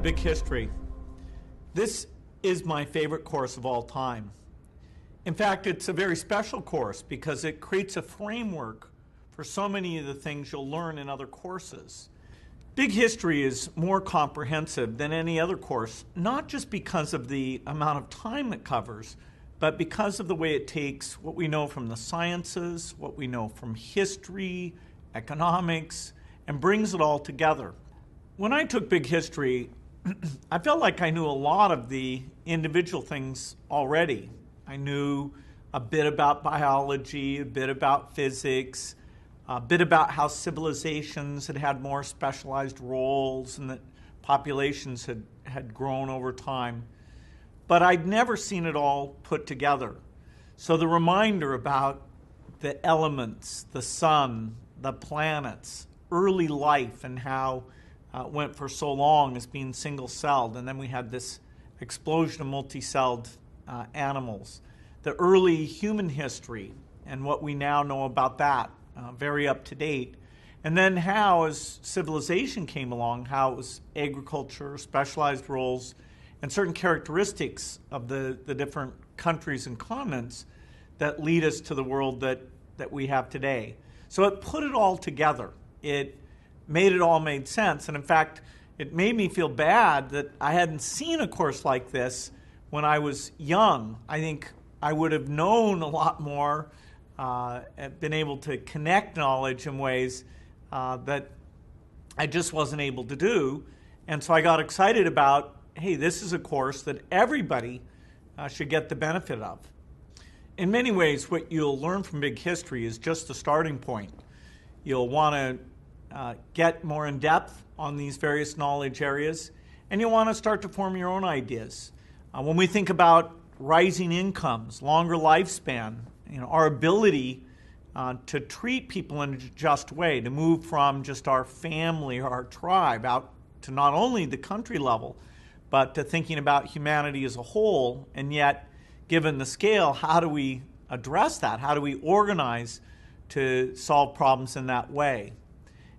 Big History. This is my favorite course of all time. In fact, it's a very special course because it creates a framework for so many of the things you'll learn in other courses. Big History is more comprehensive than any other course, not just because of the amount of time it covers, but because of the way it takes what we know from the sciences, what we know from history, economics, and brings it all together. When I took Big History, I felt like I knew a lot of the individual things already. I knew a bit about biology, a bit about physics, a bit about how civilizations had more specialized roles and that populations had grown over time. But I'd never seen it all put together. So the reminder about the elements, the sun, the planets, early life, and how it went for so long as being single-celled, and then we had this explosion of multi-celled animals. The early human history and what we now know about that, very up to date. And then how, as civilization came along, how it was agriculture, specialized roles, and certain characteristics of the different countries and continents that lead us to the world that we have today. So it put it all together. It made it all made sense. And in fact, it made me feel bad that I hadn't seen a course like this when I was young. I think I would have known a lot more, been able to connect knowledge in ways that I just wasn't able to do. And so I got excited about, hey, this is a course that everybody should get the benefit of. In many ways, what you'll learn from Big History is just the starting point. You'll want to get more in depth on these various knowledge areas, and you'll want to start to form your own ideas. When we think about rising incomes, longer lifespan, our ability to treat people in a just way, to move from just our family or our tribe out to not only the country level, but to thinking about humanity as a whole, and yet, given the scale, how do we address that? How do we organize to solve problems in that way?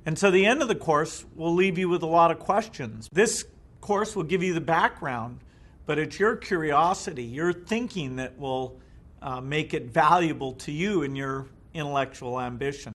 And so the end of the course will leave you with a lot of questions. This course will give you the background, but it's your curiosity, your thinking that will make it valuable to you in your intellectual ambition.